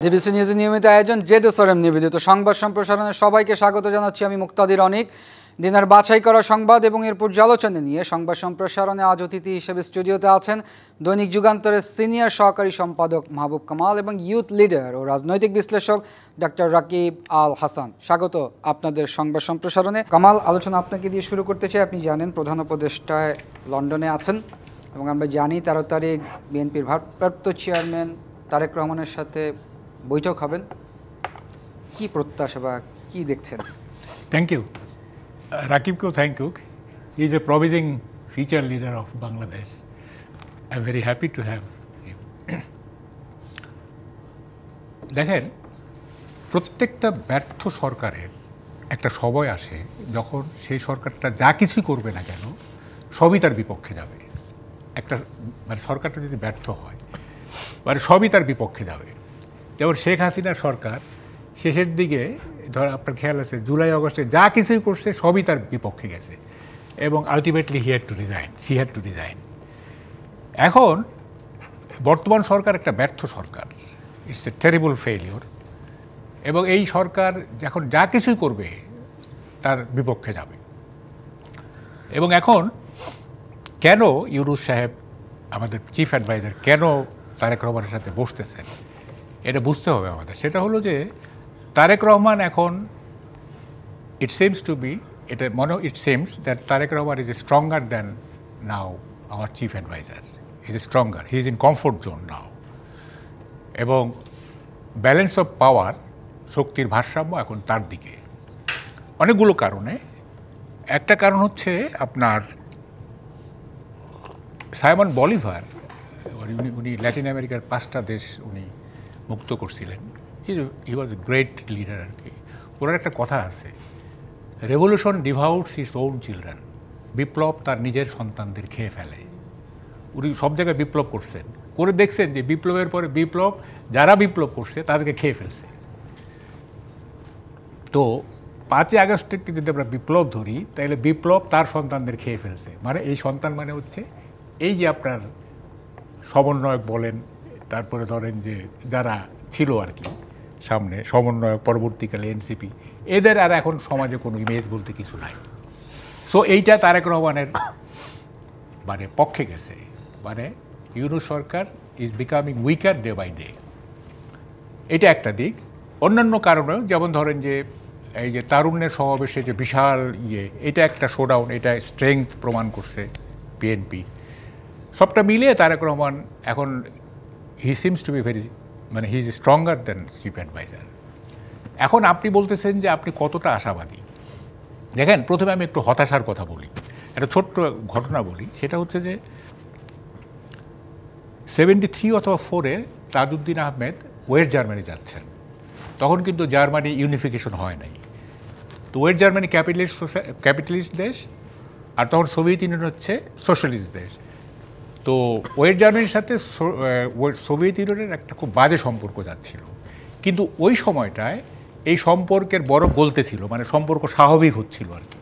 DBC নিউজের নিয়মিত আয়োজন জেডএসআরএম নিবেদিত সংবাদ সম্প্রসারণে সবাইকে স্বাগত জানাচ্ছি আমি মুক্তাদির অনিক। দিনের বাছাই করা সংবাদ এবং এর পর্যালোচনা নিয়ে সংবাদ সম্প্রসারণে আজ অতিথি হিসেবে স্টুডিওতে আছেন দৈনিক যুগান্তরের সিনিয়র সহকারী সম্পাদক মাহবুব কামাল এবং ইউথ লিডার ও রাজনৈতিক বিশ্লেষক ডক্টর রাকিব আল হাসান। স্বাগত আপনাদের সংবাদ সম্প্রসারণে। কামাল, আলোচনা আপনাকে দিয়ে শুরু করতে চাই। আপনি জানেন প্রধান উপদেষ্টায় লন্ডনে আছেন এবং আমরা জানি 13 তারিখ বিএনপির ভারপ্রাপ্ত চেয়ারম্যান তারেক রহমানের সাথে বৈঠক হবেন। কি প্রত্যাশা বা কি দেখছেন? থ্যাংক ইউ রাকিবকেও thank you. He is a promising future leader of Bangladesh. I am very happy to have him. দেখেন, প্রত্যেকটা ব্যর্থ সরকারের একটা সময় আসে যখন সেই সরকারটা যা কিছুই করবে না কেন সবই তার বিপক্ষে যাবে। একটা সরকারটা যদি ব্যর্থ হয় সবই তার বিপক্ষে যাবে। যেমন শেখ হাসিনার সরকার শেষের দিকে আপনার খেয়াল আছে জুলাই আগস্টে যা কিছুই করছে সবই তার বিপক্ষে গেছে এবং ultimately she had to resign. এখন বর্তমান সরকার একটা ব্যর্থ সরকার, ইটস এ টেরিবল ফেইলিওর, এবং এই সরকার যখন যা কিছুই করবে তার বিপক্ষে যাবে। এবং এখন কেন ইউনূস সাহেব আমাদের চিফ অ্যাডভাইজার কেন তারেক রহমানের সাথে বসতেছেন এটা বুঝতে হবে আমাদের। সেটা হলো যে তারেক রহমান এখন it seems that Tarique Rahman is stronger than now our chief adviser. Is stronger, he is in comfort zone now. এবং ব্যালেন্স অফ পাওয়ার, শক্তির ভারসাম্য এখন তার দিকে অনেকগুলো কারণে। একটা কারণ হচ্ছে আপনার সাইমন বলিভার, উনি ল্যাটিন আমেরিকার 5টা দেশ উনি মুক্ত করছিলেন। হি ওয়াজ এ গ্রেট লিডার আর কি। ওনার একটা কথা আছে, revolution devours its own children. বিপ্লব তার নিজের সন্তানদের খেয়ে ফেলে। উনি সব জায়গায় বিপ্লব করছেন, করে দেখছেন যে বিপ্লবের পরে যারা বিপ্লব করছে তাদেরকে খেয়ে ফেলছে। তো 5ই আগস্টকে যদি আমরা বিপ্লব ধরি তাহলে বিপ্লব তার সন্তানদের খেয়ে ফেলছে। মানে এই সন্তান মানে হচ্ছে এই যে আপনার সমন্বয়ক বলেন, তারপরে ধরেন যে যারা ছিল আর কি সামনে সমন্বয়ক, পরবর্তীকালে এনসিপি, এদের আর এখন সমাজে কোনো ইমেজ বলতে কিছু নাই। সো এইটা তারেক রহমানের পক্ষে গেছে। Yunus sarkar is becoming weaker day by day. এটা একটা দিক। অন্যান্য কারণেও যেমন ধরেন যে এই যে তারুণ্যের সমাবেশে যে বিশাল এটা একটা শোডাউন, এটা স্ট্রেংথ প্রমাণ করছে বিএনপি। সবটা মিলিয়ে তারেক রহমান এখন he seems to be he is stronger than chief adviser. এখন আপনি বলতেছেন যে আপনি কতটা আশাবাদী। দেখেন, প্রথমে আমি একটু হতাশার কথা বলি, একটা ছোট্ট ঘটনা বলি। সেটা হচ্ছে যে 73 অথবা 4-এ তাজউদ্দিন আহমেদ ওয়েস্ট জার্মানি যাচ্ছেন। তখন কিন্তু জার্মানি ইউনিফিকেশন হয় নাই। তো ওয়েস্ট জার্মানি ক্যাপিটালিস্ট দেশ, আর তখন সোভিয়েত ইউনিয়ন হচ্ছে সোশ্যালিস্ট দেশ। তো ওয়েস্ট জার্মানির সাথে সোভিয়েত ইউনিয়নের একটা খুব বাজে সম্পর্ক যাচ্ছিল। কিন্তু ওই সময়টায় এই সম্পর্কের বরফ গলতেছিল, সম্পর্ক স্বাভাবিক হচ্ছিল আর কি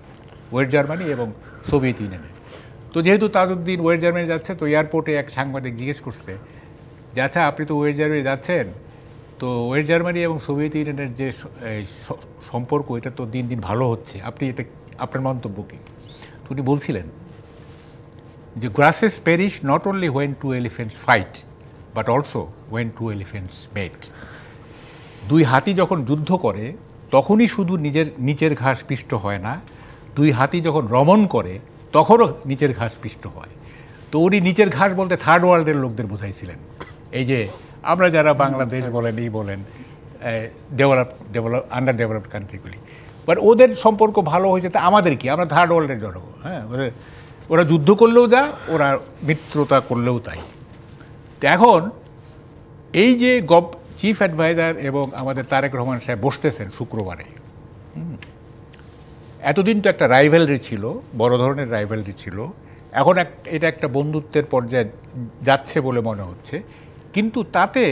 ওয়েস্ট জার্মানি এবং সোভিয়েত ইউনিয়নে। তো যেহেতু তাজউদ্দিন ওয়েস্ট জার্মানি যাচ্ছে, তো এয়ারপোর্টে এক সাংবাদিক জিজ্ঞেস করছে যে আচ্ছা, আপনি তো ওয়েস্ট জার্মানি যাচ্ছেন, তো ওয়েস্ট জার্মানি এবং সোভিয়েত ইউনিয়নের যে সম্পর্ক এটা তো দিন দিন ভালো হচ্ছে, আপনি এটা আপনার মন্তব্য কী? তো উনি বলছিলেন যে grasses perish not only when two elephants fight but also when two elephants mate. দুই হাতি যখন যুদ্ধ করে তখনই শুধু নিচের ঘাস পিষ্ট হয় না, দুই হাতি যখন রমণ করে তখনও নিচের ঘাস পিষ্ট হয়। তো উনি নিচের ঘাস বলতে থার্ড ওয়ার্ল্ডের লোকদের বোঝাইছিলেন। এই যে আমরা যারা বাংলাদেশ বলেন, এই বলেন আন্ডার ডেভেলপড কান্ট্রিগুলি, বাট ওদের সম্পর্ক ভালো হয়েছে, তা আমাদের কি? আমরা থার্ড ওয়ার্ল্ডের জনগণ। হ্যাঁ, ওরা যুদ্ধ করলেও যা, ওরা মিত্রতা করলেও তাই। তো এখন এই যে চিফ অ্যাডভাইজার এবং আমাদের তারেক রহমান সাহেব বসতেছেন শুক্রবারে, এতদিন তো একটা রাইভেলরি ছিল, বড় ধরনের রাইভেলরি ছিল। এখন এটা একটা বন্ধুত্বের পর্যায়ে যাচ্ছে বলে মনে হচ্ছে। কিন্তু তাতে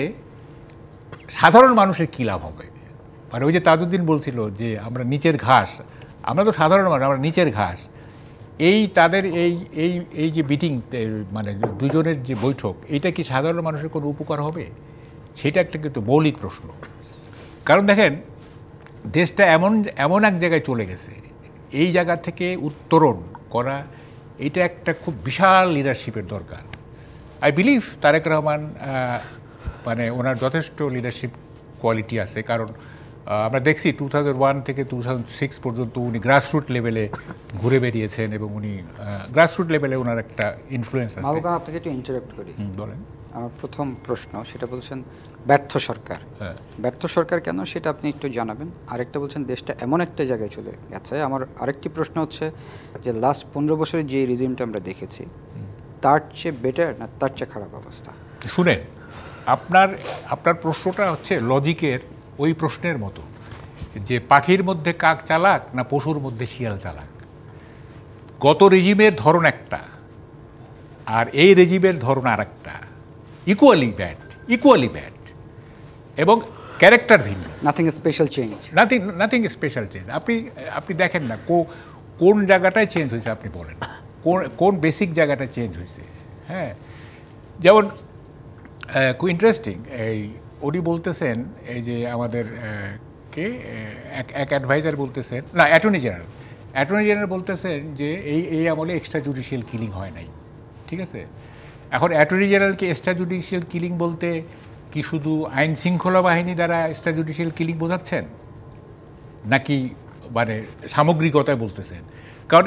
সাধারণ মানুষের কী লাভ হবে? ওই যে তাজউদ্দিন বলছিল যে আমরা নিচের ঘাস, আমরা তো সাধারণ মানুষ, আমরা নিচের ঘাস। তাদের এই যে মিটিং, দুজনের যে বৈঠক, এইটা কি সাধারণ মানুষের কোনো উপকার হবে? সেটা একটা কিন্তু মৌলিক প্রশ্ন। কারণ দেখেন, দেশটা এমন এক জায়গায় চলে গেছে, এই জায়গা থেকে উত্তরণ করা এটা একটা খুব বিশাল লিডারশিপের দরকার। আই বিলিভ তারেক রহমান মানে ওনার যথেষ্ট লিডারশিপ কোয়ালিটি আছে। কারণ আমরা দেখছি 2001 থেকে 2006 পর্যন্ত উনি গ্রাসরুট লেভেলে ঘুরে বেরিয়েছেন এবং উনি গ্রাসরুট লেভেলে ওনার একটা ইনফ্লুয়েন্স আছে। মাহবুব খান, আপনাকে একটু ইন্টারাপ্ট করি। বলেন। আমার প্রথম প্রশ্ন, সেটা বলছেন ব্যর্থ সরকার। ব্যর্থ সরকার কেন, সেটা আপনি একটু জানাবেন। আরেকটা বলছেন দেশটা এমন একটা জায়গায় চলে গেছে। আমার আরেকটি প্রশ্ন হচ্ছে যে লাস্ট 15 বছরে যে রিজিমটা আমরা দেখেছি, তার চেয়ে বেটার না তার চেয়ে খারাপ অবস্থা? শুনেন, আপনার প্রশ্নটা হচ্ছে লজিকের ওই প্রশ্নের মতো যে পাখির মধ্যে কাক চালাক না পশুর মধ্যে শিয়াল চালাক। গত রেজিমের ধরন একটা, আর এই রেজিমের ধরন আর একটা, ইকুয়ালি ব্যাড এবং ক্যারেক্টার ভিন্ন। Nothing special change. Nothing special change. আপনি দেখেন না কোন জায়গাটায় চেঞ্জ হয়েছে, আপনি বলেন কোন বেসিক জায়গাটা চেঞ্জ হয়েছে। হ্যাঁ, যেমন খুব ইন্টারেস্টিং, উনি বলতেছেন এই যে আমাদের এক অ্যাডভাইজার বলতেছেন, না অ্যাটর্নি জেনারেল বলতেছেন যে এই আমলে এক্সট্রা জুডিশিয়াল কিলিং হয় নাই। ঠিক আছে, এখন অ্যাটর্নি জেনারেলকে এক্সট্রা জুডিশিয়াল কিলিং বলতে কি শুধু আইন শৃঙ্খলা বাহিনী দ্বারা এক্সট্রা জুডিশিয়াল কিলিং বোঝাচ্ছেন, নাকি মানে সামগ্রিকতায় বলতেছেন? কারণ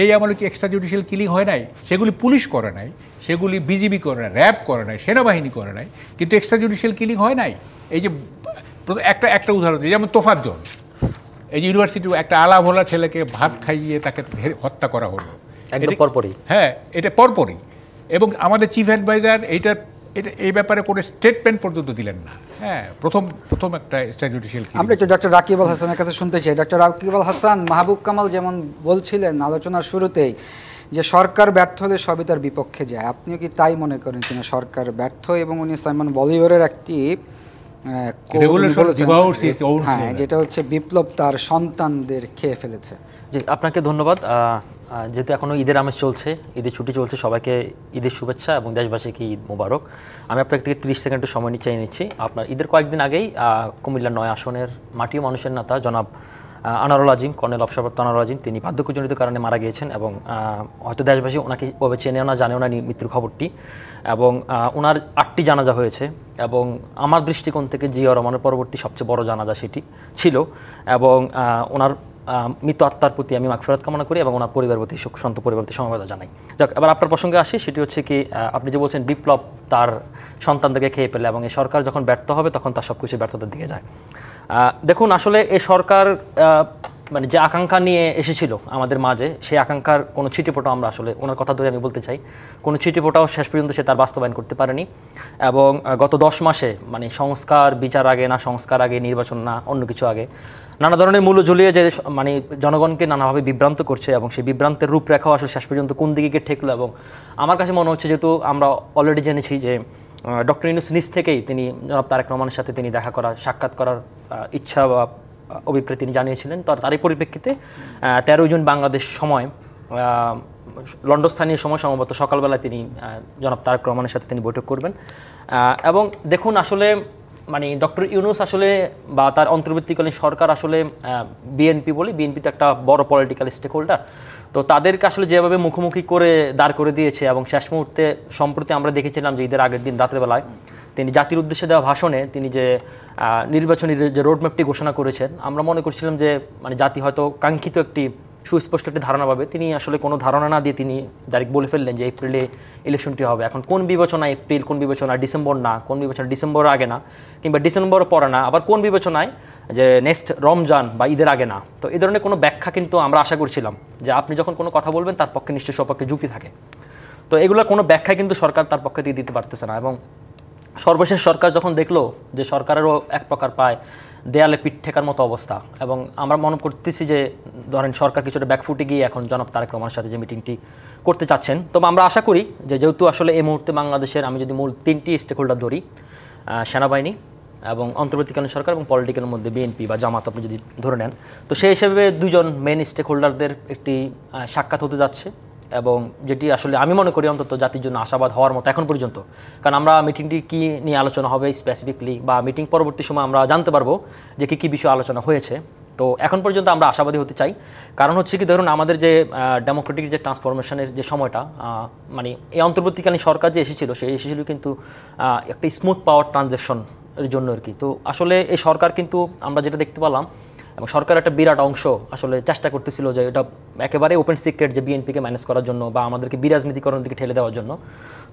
এই আমলে কি এক্সট্রা জুডিশিয়াল কিলিং হয় নাই? সেগুলি পুলিশ করে নাই, সেগুলি বিজিবি করে নাই, র্যাব করে নাই, সেনাবাহিনী করে নাই, কিন্তু এক্সট্রা জুডিশিয়াল কিলিং হয় নাই। এই যে একটা উদাহরণ দিই, যেমন তোফাজ্জল, এই যে ইউনিভার্সিটির একটা আলাভোলা ছেলেকে ভাত খাইয়ে তাকে হত্যা করা হলো পরপরই। হ্যাঁ, এটা পরপরই। এবং আমাদের চিফ অ্যাডভাইজার এই ব্যাপারে কোনো স্টেটমেন্ট পর্যন্ত দিলেন না। হ্যাঁ, প্রথম একটা এক্সট্রা জুডিশিয়াল। আমরা একটু ডক্টর রাকিব আল হাসানের কাছে শুনতে চাই। ডক্টর রাকিব আল হাসান, মাহবুব কামাল যেমন বলছিলেন আলোচনার শুরুতেই যে সরকার ব্যর্থ হলে সবই তার বিপক্ষে যায়, আপনিও কি তাই মনে করেন কিনা সরকার ব্যর্থ? এবং উনি সাইমন বলিভারের একটি যেটা হচ্ছে বিপ্লব তার সন্তানদের খেয়ে ফেলেছে। জি, আপনাকে ধন্যবাদ। যেহেতু এখনও ঈদের আমেজ চলছে, ঈদের ছুটি চলছে, সবাইকে ঈদের শুভেচ্ছা এবং দেশবাসীকে ঈদ মোবারক। আমি আপনার থেকে 30 সেকেন্ডের সময় চাই নিচ্ছি। আপনার ঈদের কয়েকদিন আগেই কুমিল্লার 9 আসনের মাটি ও মানুষের নেতা জনাব আনোয়ারুল আজিম, কর্নেল অবসরপ্রাপ্ত আনোয়ারুল আজিম, তিনি বার্ধক্যজনিত কারণে মারা গিয়েছেন এবং হয়তো দেশবাসী ওনাকে ওভাবে চেনেও না, জানেও না মৃত্যুর খবরটি। এবং ওনার 8টি জানাজা হয়েছে এবং আমার দৃষ্টিকোণ থেকে জিয়া রহমানের পরবর্তী সবচেয়ে বড় জানাজা সেটি ছিল। এবং ওনার মৃত আত্মার প্রতি আমি মাগফিরাত কামনা করি এবং ওনার পরিবারের প্রতি সুখ শান্ত পরিবারের প্রতি সমবেদনা জানাই। যাক, এবার আপনার প্রসঙ্গে আসি। সেটি হচ্ছে কি, আপনি যে বলছেন বিপ্লব তার সন্তানদেরকে খেয়ে ফেলে এবং এই সরকার যখন ব্যর্থ হবে তখন তার সব কিছু ব্যর্থতার দিকে যায়। দেখুন, আসলে এই সরকার মানে যে আকাঙ্ক্ষা নিয়ে এসেছিল আমাদের মাঝে, সেই আকাঙ্ক্ষার কোনো ছিটেফোঁটা আমরা আসলে ওনার কথা ধরে আমি বলতে চাই, কোনো ছিটেফোঁটাও শেষ পর্যন্ত সে তার বাস্তবায়ন করতে পারেনি। এবং গত 10 মাসে মানে সংস্কার বিচার আগে না, সংস্কার আগে নির্বাচন না, অন্য কিছু আগে নানা ধরনের মূল্য ঝুলিয়ে যে মানে জনগণকে নানাভাবে বিভ্রান্ত করছে এবং সেই বিভ্রান্তের রূপরেখাও আসলে শেষ পর্যন্ত কোন দিকে গিয়ে ঠেকলো। এবং আমার কাছে মনে হচ্ছে, যেহেতু আমরা অলরেডি জেনেছি যে ডক্টর ইউনূস নিজ থেকেই তিনি জনাব তারেক রহমানের সাথে তিনি দেখা করার, সাক্ষাৎ করার ইচ্ছা বা অভিপ্রায় তিনি জানিয়েছিলেন। তারই পরিপ্রেক্ষিতে 13 জুন বাংলাদেশ সময় লন্ডন স্থানীয় সময় সম্ভবত সকালবেলা তিনি জনাব তারেক রহমানের সাথে তিনি বৈঠক করবেন। এবং দেখুন, আসলে মানে ডক্টর ইউনূস আসলে বা তার অন্তর্বর্তীকালীন সরকার আসলে বিএনপি বলি, বিএনপি তো একটা বড় পলিটিক্যাল স্টেক হোল্ডার, তো তাদেরকে আসলে যেভাবে মুখোমুখি করে দাঁড় করে দিয়েছে এবং শেষ মুহূর্তে সম্প্রতি আমরা দেখেছিলাম যে ঈদের আগের দিন রাত্রেবেলায় তিনি জাতির উদ্দেশ্যে দেওয়া ভাষণে তিনি যে নির্বাচনী যে রোডম্যাপটি ঘোষণা করেছেন, আমরা মনে করছিলাম যে মানে জাতি হয়তো কাঙ্ক্ষিত একটি সুস্পষ্ট একটি ধারণা পাবে। তিনি আসলে কোনো ধারণা না দিয়ে তিনি ডাইরেক্ট বলে ফেললেন যে এপ্রিলে ইলেকশনটি হবে। এখন কোন বিবেচনায় এপ্রিল, কোন বিবেচনায় ডিসেম্বর না, কোন বিবেচনায় ডিসেম্বর আগে না, কিংবা ডিসেম্বর পরে না, আবার কোন বিবেচনায় যে নেক্সট রমজান বা ঈদের আগে না। তো এই ধরনের কোনো ব্যাখ্যা কিন্তু আমরা আশা করছিলাম যে আপনি যখন কোনো কথা বলবেন তার পক্ষে নিশ্চয়ই সপক্ষে যুক্তি থাকে। তো এগুলোর কোনো ব্যাখ্যা কিন্তু সরকার তার পক্ষে দিয়ে দিতে পারতেছে না। এবং সর্বশেষ সরকার যখন দেখলো যে সরকারেরও এক প্রকার পায় দেয়ালে পিঠ ঠেকার মতো অবস্থা, এবং আমরা মনে করতেছি যে ধরেন সরকার কিছুটা ব্যাকফুটে গিয়ে এখন জনাব তারেক রহমানের সাথে যে মিটিংটি করতে চাচ্ছেন, তবে আমরা আশা করি যে যেহেতু আসলে এই মুহূর্তে বাংলাদেশের আমি যদি মূল 3টি স্টেক হোল্ডার ধরি, সেনাবাহিনী এবং অন্তর্বর্তীকালীন সরকার এবং পলিটিক্যালের মধ্যে বিএনপি বা জামাত আপনি যদি ধরে নেন, তো সেই হিসেবে 2জন মেন স্টেক হোল্ডারদের একটি সাক্ষাৎ হতে যাচ্ছে এবং যেটি আসলে আমি মনে করি অন্তত জাতির জন্য আশাবাদ হওয়ার মতো এখন পর্যন্ত। কারণ আমরা মিটিংটি কী নিয়ে আলোচনা হবে স্পেসিফিকলি বা মিটিং পরবর্তী সময় আমরা জানতে পারবো যে কী বিষয়ে আলোচনা হয়েছে। তো এখন পর্যন্ত আমরা আশাবাদী হতে চাই, কারণ হচ্ছে কি ধরুন আমাদের যে ডেমোক্রেটিক যে ট্রান্সফরমেশনের যে সময়টা, মানে এই অন্তর্বর্তীকালীন সরকার যে এসেছিল কিন্তু একটা স্মুথ পাওয়ার ট্রানজ্যাকশনের জন্য আর কি। তো আসলে এই সরকার কিন্তু আমরা যেটা দেখতে পেলাম, এবং সরকার একটা বিরাট অংশ আসলে চেষ্টা করতেছিল যে এটা একেবারে ওপেন সিক্রেট যে বিএনপিকে ম্যানেজ করার জন্য বা আমাদেরকে বিরাজনীতিকরণের দিকে ঠেলে দেওয়ার জন্য।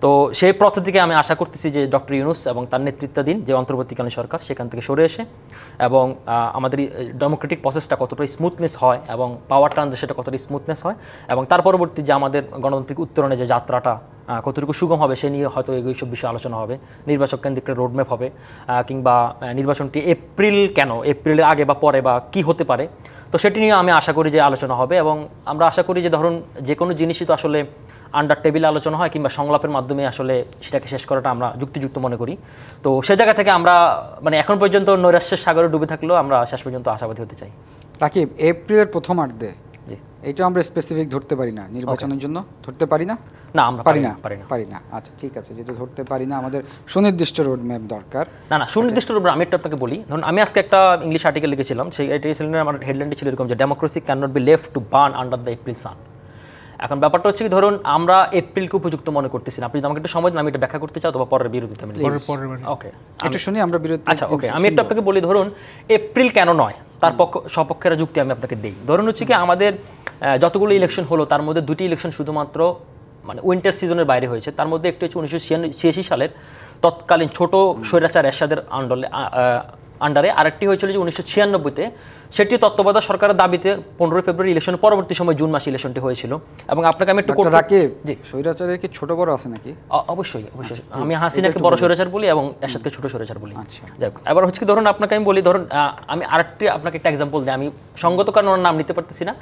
তো সেই পথ থেকে আমি আশা করতেছি যে ডক্টর ইউনূস এবং তার নেতৃত্বাধীন যে অন্তর্বর্তীকালীন সরকার সেখান থেকে সরে এসে এবং আমাদের ডেমোক্রেটিক প্রসেসটা কতটা স্মুথনেস হয় এবং পাওয়ার ট্রানজিশনটা কতটা স্মুথনেস হয় এবং তার পরবর্তী যে আমাদের গণতান্ত্রিক উত্তরণে যে যাত্রাটা কতটুকু সুগম হবে সে নিয়ে হয়তো এইসব বিষয়ে আলোচনা হবে। নির্বাচক কেন্দ্রিক রোডম্যাপ হবে, কিংবা নির্বাচনটি এপ্রিলের আগে বা পরে বা কি হতে পারে, তো সেটি নিয়ে আমি আশা করি যে আলোচনা হবে। এবং আমরা আশা করি যে ধরুন যে কোনো জিনিসই তো আসলে আন্ডার টেবিলে আলোচনা হয় কিংবা সংলাপের মাধ্যমে আসলে সেটাকে শেষ করাটা আমরা যুক্তিযুক্ত মনে করি। তো সে জায়গা থেকে আমরা মানে এখন পর্যন্ত নৈরাশ্যের সাগরে ডুবে থাকলেও আমরা শেষ পর্যন্ত আশাবাদী হতে চাই। রাকিব, এপ্রিলের প্রথমার্ধে এইটা আমরা স্পেসিফিক ধরতে পারি না নির্বাচনের জন্য, ধরতে পারি না? না, আমরা পারি না। আচ্ছা ঠিক আছে, যেটা ধরতে পারি না, আমাদের সুনির্দিষ্ট রোডম্যাপ দরকার। না সুনির্দিষ্ট রোডম্যাপ আমি একটু আপনাকে বলি। ধরুন আমি আজকে একটা ইংলিশ আর্টিকেল লিখেছিলাম, সেই আর্টিকেলের আমার হেডলাইনটি ছিল এরকম যে democracy can not be left to burn under the April sun. এখন ব্যাপারটা হচ্ছে কি ধরুন আমরা এপ্রিলকে উপযুক্ত মনে করতেছি না। আপনি যদি আমাকে একটু সময় দেন আমি এটা ব্যাখ্যা করতে চাই, অথবা পরের বিরতিতে আমি ওকে একটু শুনি আমরা বিরতি। আচ্ছা ওকে, আমি একটু আপনাকে বলি ধরুন এপ্রিল কেন নয় তার সপক্ষের যুক্তি আমি আপনাকে দিই। ধরুন হচ্ছে কি আমাদের যতগুলো ইলেকশন হলো তার মধ্যে দুটি ইলেকশন শুধুমাত্র মানে উইন্টার সিজনের বাইরে হয়েছে। তার মধ্যে একটি হচ্ছে 1986 সালের তৎকালীন ছোট স্বৈরাচার এরশাদের আন্ডারে, আরেকটি হয়েছিল যে 1996-তে, সেটি তত্ত্বাবধায়ক সরকারের দাবিতে 15 ফেব্রুয়ারি ইলেকশনের পরবর্তী সময় জুন মাসে ইলেকশনটি হয়েছিল। এবং আপনাকে আমি একটু জি স্বৈরাচারের কি ছোট বড় আছে নাকি? অবশ্যই আমি হাসিনাকে বড় স্বৈরাচার বলি এবং এরশাদকে ছোট স্বৈরাচার বলি। যাই হোক, এবার হচ্ছে কি ধরুন আপনাকে আমি বলি, ধরুন আমি আরেকটি আপনাকে একটা এক্সাম্পল দিই। আমি সঙ্গত কারণে ওনার নাম নিতে পারতেছি না।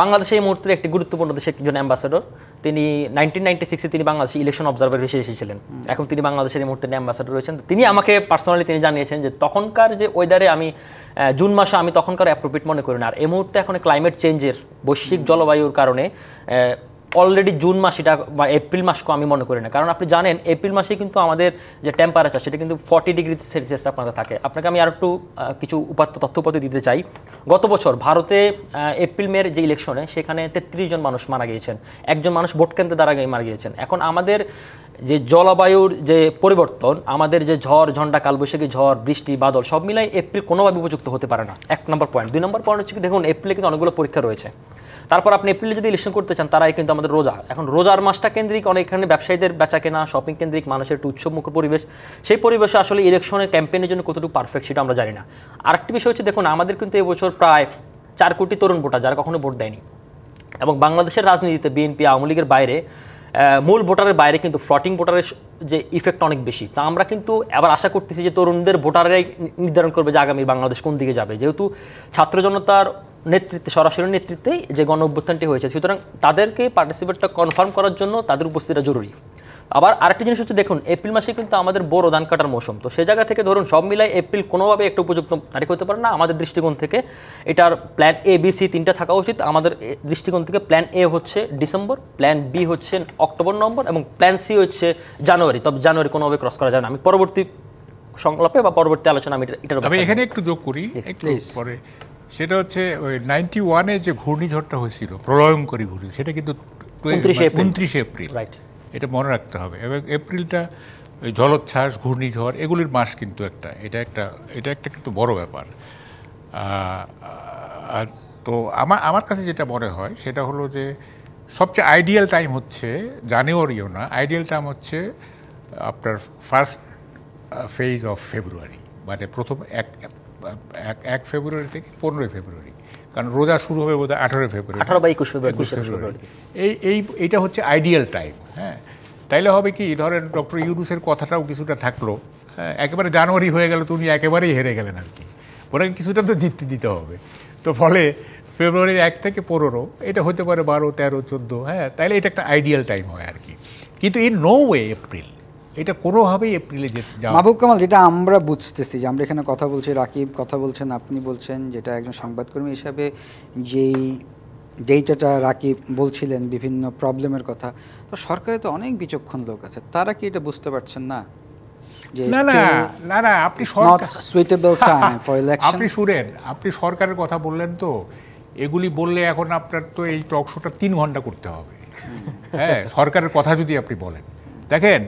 বাংলাদেশে এই মুহূর্তে একটি গুরুত্বপূর্ণ দেশের একজন অ্যাম্বাসেডর, তিনি 1996-এ তিনি বাংলাদেশে ইলেকশন অবজারভার হিসেবে এসেছিলেন। এখন তিনি বাংলাদেশের এই মুহূর্তে অ্যাম্বাসেডর রয়েছেন। তিনি আমাকে পার্সোনালি তিনি জানিয়েছেন যে তখনকার যে ওয়েদারে আমি জুন মাসে আমি তখনকার অ্যাপ্রোপ্রিয়েট মনে করি না। আর এই মুহূর্তে এখন ক্লাইমেট চেঞ্জের বৈশ্বিক জলবায়ুর কারণে অলরেডি জুন মাস এটা বা এপ্রিল মাসকেও আমি মনে করি না। কারণ আপনি জানেন এপ্রিল মাসে কিন্তু আমাদের যে টেম্পারেচার সেটা কিন্তু 40 ডিগ্রি সেলসিয়াস আপনাদের থাকে। আপনাকে আমি আর একটু কিছু তথ্য দিতে চাই। গত বছর ভারতে এপ্রিল মের যে ইলেকশনে সেখানে 33 জন মানুষ মারা গিয়েছেন, একজন মানুষ ভোট কেন্দ্রে দ্বারা মারা গিয়েছেন। এখন আমাদের যে জলবায়ুর যে পরিবর্তন, আমাদের যে ঝড় ঝন্ডা কালবৈশাখী ঝড় বৃষ্টি বাদল সব মিলাই এপ্রিল কোনোভাবে উপযুক্ত হতে পারে না, 1 নম্বর পয়েন্ট। 2 নম্বর পয়েন্ট হচ্ছে কি দেখুন এপ্রিলে কিন্তু অনেকগুলো পরীক্ষা রয়েছে। তারপর আপনি এপ্রিলে যদি ইলেকশন করতে চান তারাই কিন্তু আমাদের রোজা, এখন রোজার মাসটা কেন্দ্রিক অনেকখানে ব্যবসায়ীদের বেচা কেনা শপিং কেন্দ্রিক মানুষের একটু উৎসবমুখর পরিবেশ, সেই পরিবেশে আসলে ইলেকশনের ক্যাম্পেইনের জন্য কতটুকু পারফেক্ট সেটা আমরা জানি না। আরেকটি বিষয় হচ্ছে দেখুন আমাদের কিন্তু এবছর প্রায় 4 কোটি তরুণ ভোটার যারা কখনো ভোট দেয়নি, এবং বাংলাদেশের রাজনীতিতে বিএনপি আওয়ামী লীগের বাইরে মূল ভোটারের বাইরে কিন্তু ফ্লটিং ভোটারের যে ইফেক্ট অনেক বেশি। তা আমরা কিন্তু আবার আশা করতেছি যে তরুণদের ভোটাররাই নির্ধারণ করবে যে আগামী বাংলাদেশ কোন দিকে যাবে, যেহেতু ছাত্র জনতার নেতৃত্বে সরাসরি নেতৃত্বেই যে গণ অভ্যুত্থানটি হয়েছে, সুতরাং তাদেরকে পার্টিসিপেটটা কনফার্ম করার জন্য তাদের উপস্থিতিটা জরুরি। আবার আরেকটি জিনিস হচ্ছে দেখুন এপ্রিল মাসে কিন্তু আমাদের বড় ধান কাটার মৌসুম। তো সেই জায়গা থেকে ধরুন সব মিলাই এপ্রিল কোনোভাবে একটা উপযুক্ত তারিখ হতে পারে না আমাদের দৃষ্টিকোণ থেকে। এটার প্ল্যান এ বি সি 3টা থাকা উচিত আমাদের দৃষ্টিকোণ থেকে। প্ল্যান এ হচ্ছে ডিসেম্বর, প্ল্যান বি হচ্ছে অক্টোবর নভেম্বর, এবং প্ল্যান সি হচ্ছে জানুয়ারি। তবে জানুয়ারি কোনোভাবে ক্রস করা যায় না। আমি পরবর্তী সংলাপে বা পরবর্তী আলোচনা আমি এখানে একটু যোগ করি একটু পরে। সেটা হচ্ছে ওই 91-এ যে ঘূর্ণিঝড়টা হয়েছিল, প্রলয়ঙ্করী ঘূর্ণি, সেটা কিন্তু 29 এপ্রিল, রাইট, এটা মনে রাখতে হবে। এবং এপ্রিলটা ওই জলোচ্ছ্বাস ঘূর্ণিঝড় এগুলির মাস কিন্তু এটা একটা কিন্তু বড় ব্যাপার। তো আমার কাছে যেটা মনে হয় সেটা হলো যে সবচেয়ে আইডিয়াল টাইম হচ্ছে জানুয়ারিও না, আইডিয়াল টাইম হচ্ছে আপনার ফার্স্ট ফেজ অফ ফেব্রুয়ারি, মানে প্রথম 1 ফেব্রুয়ারি থেকে 15 ফেব্রুয়ারি, কারণ রোজা শুরু হবে বোধহয় 18 ফেব্রুয়ারি, 18 বা 21 ফেব্রুয়ারি। এইটা হচ্ছে আইডিয়াল টাইম। হ্যাঁ, তাইলে হবে কি ধরেন ডক্টর ইউনূসের কথাটাও কিছুটা থাকলো, হ্যাঁ, একেবারে জানুয়ারি হয়ে গেল তো উনি একেবারেই হেরে গেলেন আর কি, ওনাকে কিছুটা তো জিততে দিতে হবে। তো ফলে ফেব্রুয়ারির 1 থেকে 15 এটা হতে পারে 12, 13, 14, হ্যাঁ, তাইলে এটা একটা আইডিয়াল টাইম হয় আর কি। কিন্তু ইন নো ওয়ে এপ্রিল, এটা কোনোভাবেই এপ্রিলে মাহবুব কামাল, যেটা আমরা বুঝতেছি যে আমরা এখানে কথা বলছি, রাকিব কথা বলছেন, আপনি বলছেন, যেটা একজন সংবাদকর্মী হিসাবে যেই যেইটা রাকিব বলছিলেন বিভিন্ন প্রবলেমের কথা, তো সরকারে তো অনেক বিচক্ষণ লোক আছে, তারা কি এটা বুঝতে পারছেন না যে না না না না আপনি not suitable time for election? আপনি শুনেন, আপনি সরকারের কথা বললেন, তো এগুলি বললে এখন আপনার তো এই টক শোটা 3 ঘন্টা করতে হবে। হ্যাঁ, সরকারের কথা যদি আপনি বলেন, দেখেন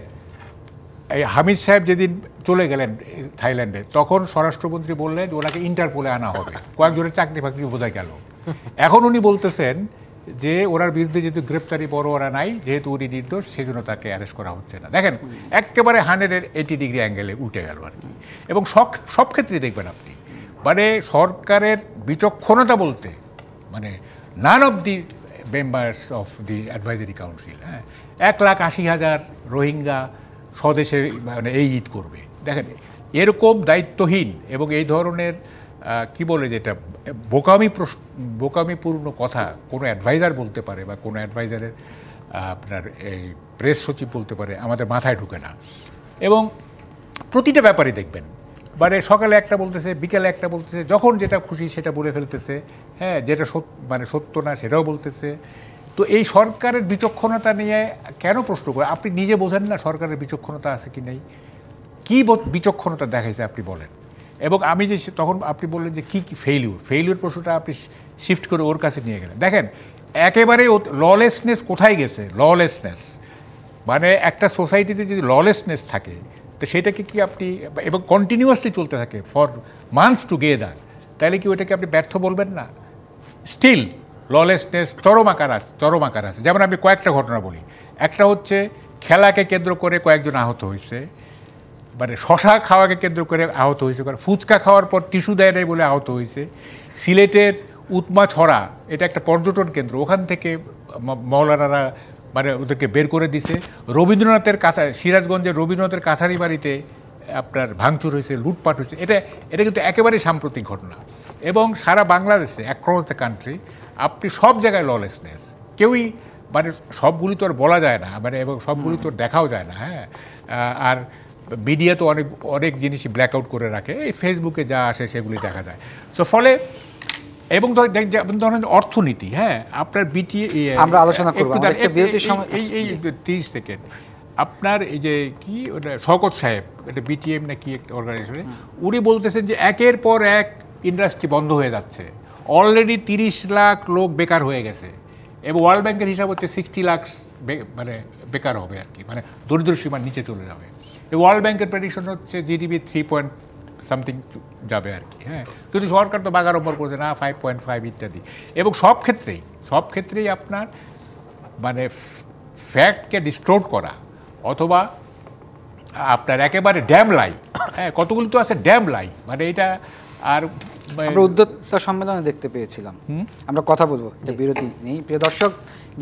এই হামিদ সাহেব যেদিন চলে গেলেন থাইল্যান্ডে, তখন স্বরাষ্ট্রমন্ত্রী বললেন ওনাকে ইন্টারপোলে আনা হবে, কয়েকজনের চাকরি ফাকরি বোঝা গেল। এখন উনি বলতেছেন যে ওনার বিরুদ্ধে যেহেতু গ্রেপ্তারি পরোয়ানা নাই, যেহেতু উনি নির্দোষ, সেই জন্য তাকে অ্যারেস্ট করা হচ্ছে না। দেখেন একেবারে 180 ডিগ্রি অ্যাঙ্গেলে উল্টে গেল আর কি। এবং সব ক্ষেত্রেই দেখবেন আপনি, মানে সরকারের বিচক্ষণতা বলতে, মানে none of the members of the advisory council, হ্যাঁ, 1,80,000 রোহিঙ্গা স্বদেশে মানে এই ঈদ করবে। দেখেন এরকম দায়িত্বহীন এবং এই ধরনের কি বলে যেটা বোকামিপূর্ণ কথা কোনো অ্যাডভাইজার বলতে পারে বা কোনো অ্যাডভাইজারের আপনার এই প্রেস সচিব বলতে পারে, আমাদের মাথায় ঢুকে না। এবং প্রতিটা ব্যাপারে দেখবেন, মানে সকালে একটা বলতেছে, বিকেলে একটা বলতেছে, যখন যেটা খুশি সেটা বলে ফেলতেছে, হ্যাঁ, যেটা মানে সত্য না সেটাও বলতেছে। তো এই সরকারের বিচক্ষণতা নিয়ে কেন প্রশ্ন করে? আপনি নিজে বোঝেন না সরকারের বিচক্ষণতা আছে কি নেই? কী বিচক্ষণতা দেখাইছে আপনি বলেন। এবং আমি যে তখন আপনি বললেন যে কী ফেইলিউর প্রশ্নটা আপনি শিফট করে ওর কাছে নিয়ে গেলেন। দেখেন একেবারে ললেসনেস কোথায় গেছে? ললেসনেস মানে একটা সোসাইটিতে যদি ললেসনেস থাকে, তো সেটাকে কি আপনি, এবং কন্টিনিউয়াসলি চলতে থাকে ফর মান্থস টুগেদার, তাহলে কি ওইটাকে আপনি ব্যর্থ বলবেন না? স্টিল ললেসনেস চরম আকার আছে। যেমন আমি কয়েকটা ঘটনা বলি। একটা হচ্ছে খেলাকে কেন্দ্র করে কয়েকজন আহত হয়েছে, মানে শশা খাওয়াকে কেন্দ্র করে আহত হয়েছে, ফুচকা খাওয়ার পর টিস্যু দেয় নাই বলে আহত হয়েছে। সিলেটের উৎমা ছড়া, এটা একটা পর্যটন কেন্দ্র, ওখান থেকে মৌলানারা মানে ওদেরকে বের করে দিছে। রবীন্দ্রনাথের সিরাজগঞ্জের রবীন্দ্রনাথের কাছারি বাড়িতে আপনার ভাঙচুর হয়েছে, লুটপাট হয়েছে। এটা কিন্তু একেবারেই সাম্প্রতিক ঘটনা। এবং সারা বাংলাদেশে অ্যাক্রস দ্য কান্ট্রি আপনি সব জায়গায় ললেসনেস, কেউই মানে সবগুলি তো আর বলা যায় না, মানে এবং সবগুলি তো দেখাও যায় না। হ্যাঁ, আর মিডিয়া তো অনেক জিনিসই ব্ল্যাক আউট করে রাখে, এই ফেসবুকে যা আসে সেগুলি দেখা যায়। সো ফলে এবং ধরেন অর্থনীতি, হ্যাঁ, আপনার আমরা আলোচনা করব এই 30 সেকেন্ড। আপনার এই যে কি ওটা শওকত সাহেব, এটা বিটিএম না কি একটা অর্গানাইজেশনে, উনি বলতেছেন যে একের পর এক ইন্ডাস্ট্রি বন্ধ হয়ে যাচ্ছে, অলরেডি 30 লাখ লোক বেকার হয়ে গেছে, এবং ওয়ার্ল্ড ব্যাংকের হিসাব হচ্ছে 60 লাখ মানে বেকার হবে আর কি, মানে দরিদ্র সীমার নিচে চলে যাবে। ওয়ার্ল্ড ব্যাংকের প্রেডিকশন হচ্ছে জিডিপি 3 যাবে আর কি। হ্যাঁ, কিন্তু সরকার তো বাগাড়ম্বর করছে না 5.5 ইত্যাদি। এবং সব ক্ষেত্রেই আপনার মানে ফ্যাক্টকে ডিস্টোর্ট করা, অথবা আপনার একেবারে ড্যাম লাই, হ্যাঁ, কতগুলো তো আছে ড্যাম লাই, মানে এটা। আর আমরা উদ্যোক্তা সম্মেলনে দেখতে পেয়েছিলাম, আমরা কথা বলবো, একটা বিরতি নেই। প্রিয় দর্শক,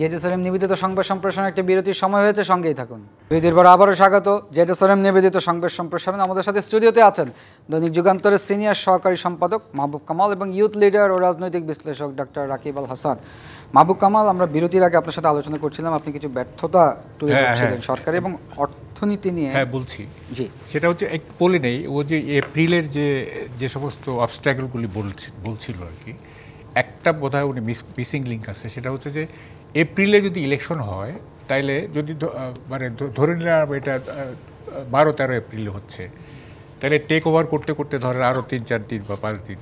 জেডএসআরএম নিবেদিত সংবাদ সম্প্রসারণ একটা বিরতির সময় হয়েছে, সঙ্গেই থাকুন। বিরতির পর আবারও স্বাগত জেডএসআরএম নিবেদিত সংবাদ সম্প্রসারণ। আমাদের সাথে স্টুডিওতে আছেন দৈনিক যুগান্তরের সিনিয়র সহকারী সম্পাদক মাহবুব কামাল এবং ইউথ লিডার ও রাজনৈতিক বিশ্লেষক ডক্টর রাকিব আল হাসান। মাহবুব কামাল, আমরা বিরতির আগে আপনার সাথে আলোচনা করছিলাম, আপনি কিছু ব্যর্থতা তুলে ধরছিলেন সরকার এবং অর্থনীতি নিয়ে। হ্যাঁ, বলছি, জি, সেটা হচ্ছে বলে নেই, ও যে এপ্রিলের যে সমস্ত অবস্ট্রাগলগুলি বলছিল আর কি, একটা বোধহয় উনি মিসিং লিঙ্ক আছে। সেটা হচ্ছে যে এপ্রিলে যদি ইলেকশন হয়, তাইলে যদি মানে ধরে নিলাম এটা 12-13 এপ্রিলে হচ্ছে, তাহলে টেক ওভার করতে করতে ধরেন আরও 3-4 দিন বা 5 দিন,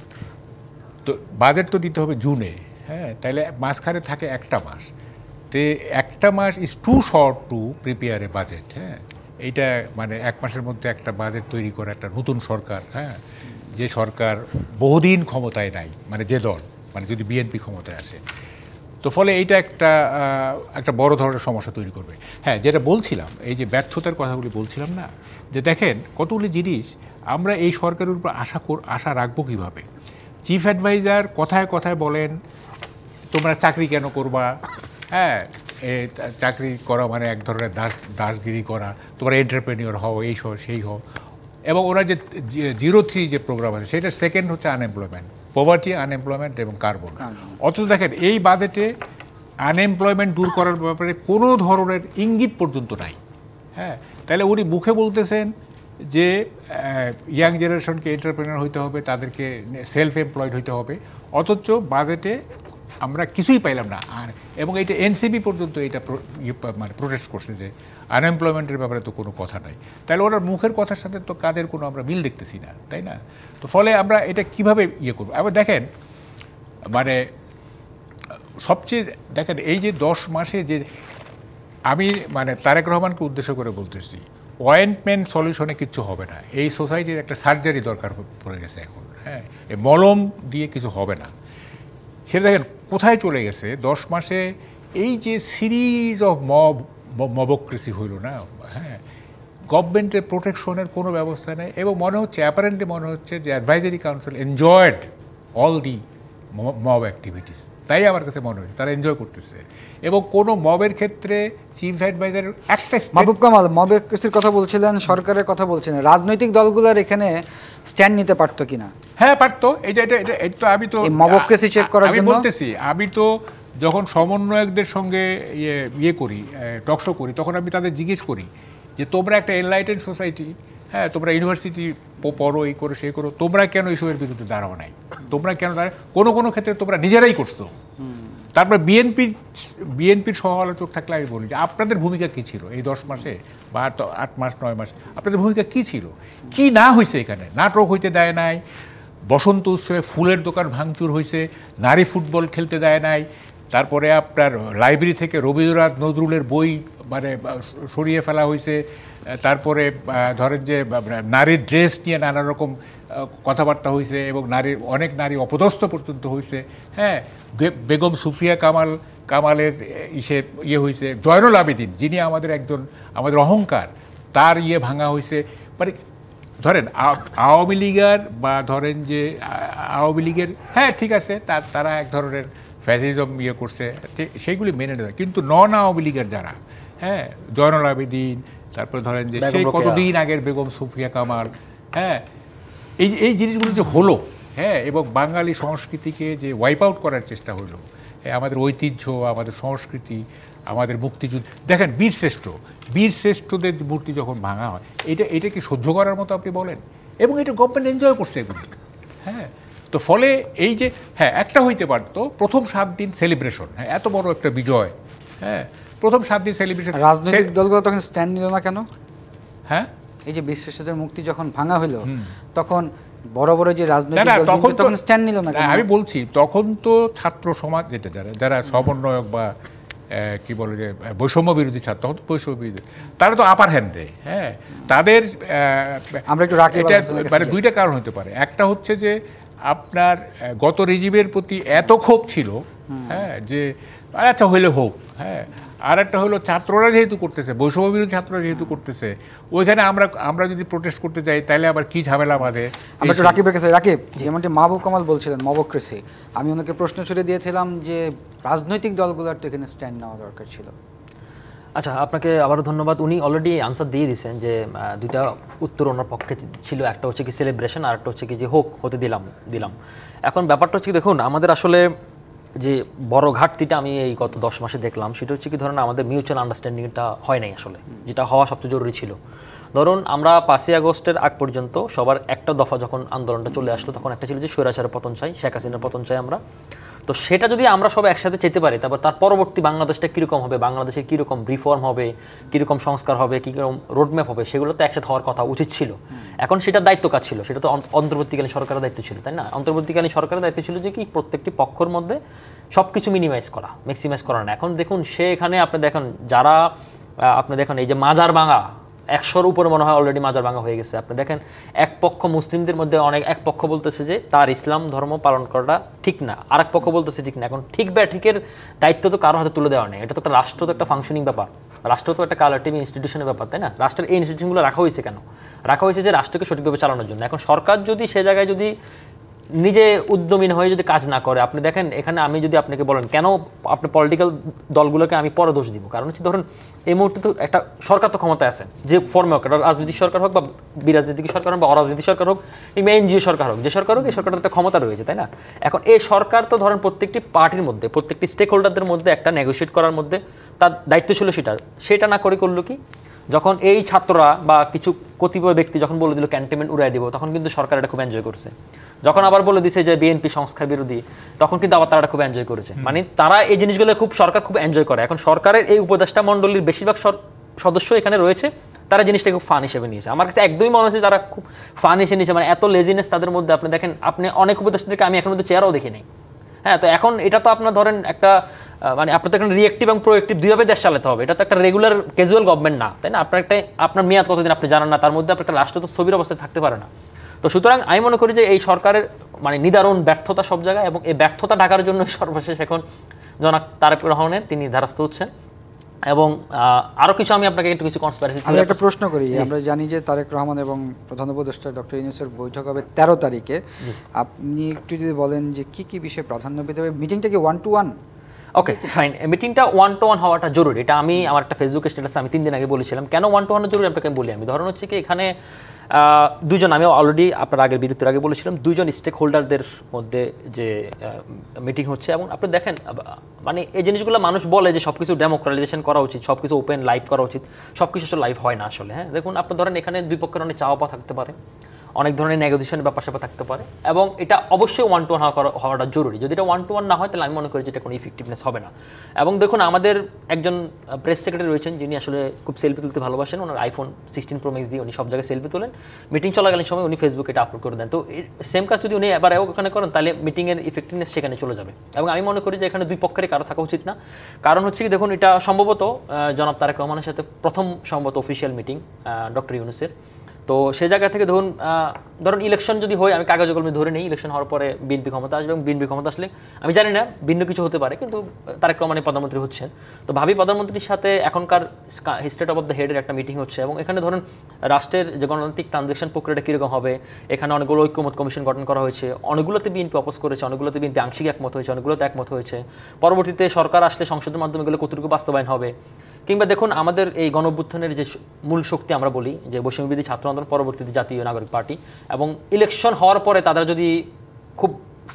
তো বাজেট তো দিতে হবে জুনে। হ্যাঁ, তাহলে মাঝখানে থাকে একটা মাস। তো একটা মাস is too short to prepare a budget. হ্যাঁ, এইটা মানে 1 মাসের মধ্যে একটা বাজেট তৈরি করা একটা নতুন সরকার, হ্যাঁ, যে সরকার বহুদিন ক্ষমতায় নাই, মানে যে দল, মানে যদি বিএনপি ক্ষমতায় আসে, তো ফলে এইটা একটা বড় ধরনের সমস্যা তৈরি করবে। হ্যাঁ, যেটা বলছিলাম, এই যে ব্যর্থতার কথাগুলি বলছিলাম না, যে দেখেন কতগুলি জিনিস আমরা এই সরকারের উপর আশা রাখবো কীভাবে। চিফ অ্যাডভাইজার কথায় কথায় বলেন তোমরা চাকরি কেন করবা, হ্যাঁ, চাকরি করা মানে এক ধরনের দাসগিরি করা, তোমরা এন্টারপ্রেনিওর হও, এই হও সেই হও। এবং ওরা যে 03 যে প্রোগ্রাম আছে, সেটার সেকেন্ড হচ্ছে আনএমপ্লয়মেন্ট, পভার্টি, আনএমপ্লয়মেন্ট এবং কার্বন। অথচ দেখেন এই বাজেটে আনএমপ্লয়মেন্ট দূর করার ব্যাপারে কোনো ধরনের ইঙ্গিত পর্যন্ত নাই। হ্যাঁ, তাহলে উনি মুখে বলতেছেন যে ইয়াং জেনারেশনকে এন্টারপ্রেনার হইতে হবে, তাদেরকে সেলফ এমপ্লয়েড হইতে হবে, অথচ বাজেটে আমরা কিছুই পাইলাম না। আর এবং এটা এনসিপি পর্যন্ত এটা মানে প্রোটেস্ট করছে যে আনএমপ্লয়মেন্টের ব্যাপারে তো কোনো কথা নাই, তাহলে ওনার মুখের কথার সাথে তো কাজের কোনো আমরা মিল দেখতেছি না, তাই না? তো ফলে আমরা এটা কিভাবে ইয়ে করবো? আবার দেখেন মানে সবচেয়ে দেখেন এই যে 10 মাসে যে আমি মানে তারেক রহমানকে উদ্দেশ্য করে বলতেছি, অয়েন্টমেন্ট সলিউশনে কিচ্ছু হবে না, এই সোসাইটির একটা সার্জারি দরকার পড়ে গেছে এখন। হ্যাঁ, এই মলম দিয়ে কিছু হবে না। সেটা দেখেন কোথায় চলে গেছে 10 মাসে, এই যে সিরিজ অফ মবক্রেসি হইল না, হ্যাঁ, গভর্নমেন্টের প্রোটেকশনের কোনো ব্যবস্থা নেই, এবং মনে হচ্ছে অ্যাপারেন্টলি মনে হচ্ছে যে advisory council enjoyed all the mob activities, তাই আমার কাছে মনে হচ্ছে তারা এনজয় করতেছে। এবং কোনো মবের ক্ষেত্রে চিফ অ্যাডভাইজার একটা মাহবুব কামাল মবক্রেসির কথা বলছিলেন, সরকারের কথা বলছিলেন, রাজনৈতিক দলগুলোর এখানে স্ট্যান্ড নিতে পারতো কিনা? হ্যাঁ পারতো, এই যে এটা আমি তো মবক্রেসি চেক করার জন্য আমি বলতেছি, আমি তো যখন সমন্বয়কদের সঙ্গে ইয়ে করি, টকশো করি, তখন আমি তাদের জিজ্ঞেস করি যে তোমরা একটা এনলাইটেড সোসাইটি, হ্যাঁ, তোমরা ইউনিভার্সিটি পড়ো, এই করো সেই করো, তোমরা কেন এইসবের বিরুদ্ধে দাঁড়াও নাই? তোমরা কেন কোনো কোনো ক্ষেত্রে তোমরা নিজেরাই করছো। তারপর বিএনপির সহ-আলোচক থাকলে আমি বলি যে আপনাদের ভূমিকা কী ছিল এই 10 মাসে বা 8 মাস 9 মাস, আপনাদের ভূমিকা কী ছিল? কি না হয়েছে এখানে? নাটক হইতে দেয় নাই, বসন্ত উৎসবে ফুলের দোকান ভাঙচুর হয়েছে, নারী ফুটবল খেলতে দেয় নাই, তারপরে আপনার লাইব্রেরি থেকে রবীন্দ্রনাথ নজরুলের বই মানে সরিয়ে ফেলা হয়েছে, তারপরে ধরেন যে নারীর ড্রেস নিয়ে নানা রকম কথাবার্তা হয়েছে, এবং অনেক নারী অপদস্থ পর্যন্ত হয়েছে। হ্যাঁ, বেগম সুফিয়া কামালের ইয়ে হয়েছে, জয়নুল আবেদিন যিনি আমাদের অহংকার, তার ভাঙা হয়েছে। মানে ধরেন আওয়ামী লীগের বা ধরেন যে আওয়ামী লীগের, হ্যাঁ ঠিক আছে, তারা এক ধরনের ফ্যাসিজম করছে, সেইগুলি মেনে নেয়, কিন্তু নন আওয়ামী লীগের যারা, হ্যাঁ, জয়নুল আবেদিন, তারপরে ধরেন যে সেই কতদিন আগের বেগম সুফিয়া কামাল, হ্যাঁ, এই জিনিসগুলো যে হলো, হ্যাঁ, এবং বাঙালি সংস্কৃতিকে যে ওয়াইপ আউট করার চেষ্টা হলো, আমাদের ঐতিহ্য, আমাদের সংস্কৃতি, আমাদের মুক্তিযুদ্ধ, দেখেন বীরশ্রেষ্ঠদের মূর্তি যখন ভাঙা হয়, এটা কি সহ্য করার মতো আপনি বলেন? এবং এটা গভর্নমেন্ট এনজয় করছে এগুলি। হ্যাঁ, তো ফলে এই যে হ্যাঁ একটা হইতে পারতো প্রথম 7 দিন সেলিব্রেশন, হ্যাঁ, এত বড় একটা বিজয়, হ্যাঁ, প্রথম 7 দিন সেলিব্রেশন, রাজনৈতিক দলগুলো তখন স্ট্যান্ড নিল না কেন? হ্যাঁ, এই যে বীরশ্রেষ্ঠদের মুক্তি যখন ভাঙা হলো, তখন বড় বড় যে রাজনৈতিক দল তখন স্ট্যান্ড নিল না কেন? আমি বলছি তখন তো ছাত্র সমাজ, যেটা যারা সমন্বয়ক বা কি বলে যে বৈষম্য বিরোধী ছাত্র, তখন তো বৈষম্য বিরোধী, তারা তো আপার হ্যান্ড দেয়। হ্যাঁ, তাদের আমরা একটু মানে দুইটা কারণ হতে পারে। একটা হচ্ছে যে আপনার গত রেজিমের প্রতি এত ক্ষোভ ছিল, হ্যাঁ, যে আচ্ছা হইলে হোক, হ্যাঁ, আর একটা হলো ছাত্ররা যেহেতু করতেছে, বৈষম্য বিরোধী ছাত্ররা যেহেতু করতেছে, ওইখানে আমরা যদি প্রোটেস্ট করতে যাই তাহলে আবার কি ঝামেলা বাঁধে। আমরা একটু রাকিবের কাছে, রাকিব, যেমনটি মাহবুব কামাল বলছিলেন মবক্রেসি, আমি ওনাকে প্রশ্ন ছুড়ে দিয়েছিলাম যে রাজনৈতিক দলগুলোর তো এখানে স্ট্যান্ড নেওয়া দরকার ছিল। আচ্ছা, আপনাকে আবারও ধন্যবাদ। উনি অলরেডি আনসার দিয়ে দিয়েছেন যে দুইটা উত্তর ওনার পক্ষে ছিল, একটা হচ্ছে কি সেলিব্রেশন, আর একটা হচ্ছে কি যে হতে দিলাম। এখন ব্যাপারটা হচ্ছে কি, দেখুন আমাদের আসলে যে বড় ঘাটতিটা আমি এই গত 10 মাসে দেখলাম, সেটা হচ্ছে কি ধরুন আমাদের মিউচুয়াল আন্ডারস্ট্যান্ডিংটা হয় নাই আসলে, যেটা হওয়া সবচেয়ে জরুরি ছিল। ধরুন আমরা 5ই আগস্টের আগ পর্যন্ত সবার একটা দফা যখন আন্দোলনটা চলে আসলো, তখন একটা ছিল যে স্বৈরাচারের পতন চাই, শেখ হাসিনার পতন চাই আমরা। তো সেটা যদি আমরা সবাই একসাথে চেতে পারি, তারপর তার পরবর্তী বাংলাদেশটা কীরকম হবে, বাংলাদেশের কীরকম রিফর্ম হবে, কীরকম সংস্কার হবে, কীরকম রোডম্যাপ হবে, সেগুলো তো একসাথে হওয়ার কথা উচিত ছিল। এখন সেটা দায়িত্ব কাজ ছিল, সেটা তো অন্তর্বর্তীকালীন সরকারের দায়িত্ব ছিল, তাই না? অন্তর্বর্তীকালীন সরকারের দায়িত্ব ছিল যে কি প্রত্যেকটি পক্ষের মধ্যে সব কিছু মিনিমাইজ করা, ম্যাক্সিমাইজ করা না। এখন দেখুন সেখানে আপনি দেখেন এই যে মাজার ভাঙা, 100-র উপরে মনে হয় অলরেডি মাজার ভাঙা হয়ে গেছে। আপনি দেখেন এক পক্ষ মুসলিমদের মধ্যে এক পক্ষ বলতেছে যে তার ইসলাম ধর্ম পালন করাটা ঠিক না, আরেক পক্ষ বলতেছে ঠিক না। এখন ঠিক বা ঠিকের দায়িত্ব তো কারো হাতে তুলে দেওয়া নেই, এটা তো একটা রাষ্ট্র, তো একটা ফাংশনিং ব্যাপার, রাষ্ট্র তো একটা কালেক্টিভ ইনস্টিটিউশনের ব্যাপার, তাই না? রাষ্ট্রের এই ইনস্টিটিউশনগুলো রাখা হয়েছে কেন? রাখা হয়েছে যে রাষ্ট্রকে সঠিকভাবে চালানোর জন্য। এখন সরকার যদি সে জায়গায় যদি নিজে উদ্যমী হয়ে যদি কাজ না করে, আপনি দেখেন এখানে আমি যদি আপনাকে বলেন কেন আপনি পলিটিক্যাল দলগুলোকে আমি পরে দোষ দিব, কারণ হচ্ছে ধরুন এই মুহূর্তে তো একটা সরকার তো ক্ষমতায় আছে, যে ফর্মে হোক, রাজনৈতিক সরকার হোক বা বিরাজনৈতিক সরকার হোক বা অরাজনৈতিক সরকার হোক, এই এনজিও সরকার হোক, যে সরকার হোক, এই সরকারের একটা ক্ষমতা রয়েছে, তাই না? এখন এই সরকার তো ধরেন প্রত্যেকটি পার্টির মধ্যে, প্রত্যেকটি স্টেক হোল্ডারদের মধ্যে একটা নেগোশিয়েট করার মধ্যে তার দায়িত্ব ছিল, সেটা না করে করলো কি, যখন এই ছাত্ররা বা কিছু কতিপয় ব্যক্তি যখন বলে দিল ক্যান্টনমেন্ট উড়াই দিব, তখন কিন্তু সরকার এটা খুব এনজয় করছে। যখন আবার বলে দিছে যে বিএনপি সংস্কার বিরোধী, তখন কিন্তু আবার তারা খুব এনজয় করেছে। মানে তারা এই জিনিসগুলো খুব সরকার খুব এনজয় করে। এখন সরকারের এই উপদেষ্টা মণ্ডলীর বেশিরভাগ সদস্য এখানে রয়েছে, তারা জিনিসটাকে খুব ফান হিসেবে নিয়েছে। আমার কাছে একদমই মনে হচ্ছে তারা খুব ফান হিসেবে নিয়েছে। মানে এত লেজিনেস তাদের মধ্যে, আপনি দেখেন, আপনি অনেক উপদেষ্টাদেরকে আমি এখন মধ্যে চেহারাও দেখি নাই। হ্যাঁ, তো এখন এটা তো আপনার ধরেন একটা মানে আপনার তো এখন রিয়েক্টিভ এবং প্রোয়েক্টিভ দুইভাবে দেশ চালাতে হবে। এটা তো একটা রেগুলার ক্যাজুয়াল গভর্নমেন্ট না, তাই না? আপনার মেয়াদ কতদিন আপনি জানেন না, তার মধ্যে আপনার একটা রাষ্ট্র তো স্থবির অবস্থায় থাকতে পারে না। তো সুতরাং আমি মনে করি যে এই সরকারের মানে নিদারুণ ব্যর্থতা সব জায়গায়, এবং এই ব্যর্থতা ঢাকার জন্য সর্বশেষ এখন জনাব তারেক রহমানের তিনি ধারস্থ হচ্ছেন। এবং আরো কিছু আমি আপনাকে একটু কিছু কনস্পিরেসি আমি একটা প্রশ্ন করি। আমরা জানি যে তারেক রহমান এবং প্রধান উপদেষ্টা ডক্টর ইউনূসের বৈঠক হবে 13 তারিখে। আপনি একটু যদি বলেন যে কি কি বিষয়ে প্রাধান্য পেতে হবে? মিটিংটা কি 1-to-1? ওকে, ফাইন। মিটিংটা 1-to-1 হওয়াটা জরুরি। এটা আমি আমার একটা ফেসবুক স্ট্যাটাসে আমি 3 দিন আগে বলেছিলাম। কেন 1-to-1 জরুরি আপনাকে বলি। আমি ধরুন হচ্ছে কি, এখানে দুজন, আমি অলরেডি আপনার আগের বিরতির আগে বলেছিলাম, দুজন স্টেক হোল্ডারদের মধ্যে যে মিটিং হচ্ছে। এবং আপনি দেখেন মানে এই জিনিসগুলো মানুষ বলে যে সব কিছু ডেমোক্রেটাইজেশন করা উচিত, সব কিছু ওপেন লাইভ করা উচিত, সব কিছু আসলে লাইভ হয় না আসলে। হ্যাঁ, দেখুন আপনি ধরেন এখানে দুই পক্ষের অনেক চাওয়া পাওয়া থাকতে পারে, অনেক ধরনের নেগোসিয়েশনের ব্যাপার স্যাপার থাকতে পারে, এবং এটা অবশ্যই 1-to-1 হওয়াটা জরুরি। যদি এটা 1-to-1 না হয়, তাহলে আমি মনে করি যে এটা কোনো ইফেক্টিভনেস হবে না। এবং দেখুন আমাদের একজন প্রেস সেক্রেটারি রয়েছেন, যিনি আসলে খুব সেলফি তুলতে ভালোবাসেন। ওনার iPhone 16 Pro Max দিয়ে উনি সব জায়গায় সেলফি তোলেন। মিটিং চলাকালীন সময় উনি ফেসবুকে এটা আপলোড করে দেন। তো সেম কাজ যদি উনি এবার ওখানে করেন, তাহলে মিটিংয়ের ইফেক্টিভনেস সেখানে চলে যাবে। এবং আমি মনে করি যে এখানে দুই পক্ষেরই কারো থাকা উচিত না। কারণ হচ্ছে কি, দেখুন এটা সম্ভবত জনাব তারেক রহমানের সাথে প্রথম সম্ভবত অফিসিয়াল মিটিং ডক্টর ইউনূসের। তো সেই জায়গা থেকে ধরুন ইলেকশন যদি হয়, আমি কাগজে কলমে ধরে নেই, ইলেকশন হওয়ার পরে বিএনপি ক্ষমতা আসবে, এবং বিএনপি ক্ষমতা আসলে আমি জানি না ভিন্ন কিছু হতে পারে, কিন্তু তারেক রহমান প্রধানমন্ত্রী হচ্ছেন। তো ভাবি প্রধানমন্ত্রীর সাথে এখনকার স্টেট অফ দ্য হেডের একটা মিটিং হচ্ছে, এবং এখানে ধরুন রাষ্ট্রের যে গণতান্ত্রিক ট্রানজ্যাকশন প্রক্রিয়াটা কীরকম হবে, এখানে অনেকগুলো ঐক্যমত কমিশন গঠন করা হয়েছে, অনেকগুলোতে বিএনপি অপোজ করেছে, অনেকগুলোতে বিএনপি আংশিক একমত হয়েছে, অনেকগুলোতে একমত হয়েছে। পরবর্তীতে সরকার আসলে সংসদের মাধ্যমে এগুলো কতটুকু বাস্তবায়ন হবে, কিংবা দেখুন আমাদের এই গণঅভ্যুত্থানের যে মূল শক্তি আমরা বলি যে বৈষম্যবিরোধী ছাত্র আন্দোলন, পরবর্তীতে জাতীয় নাগরিক পার্টি, এবং ইলেকশন হওয়ার পরে তারা যদি খুব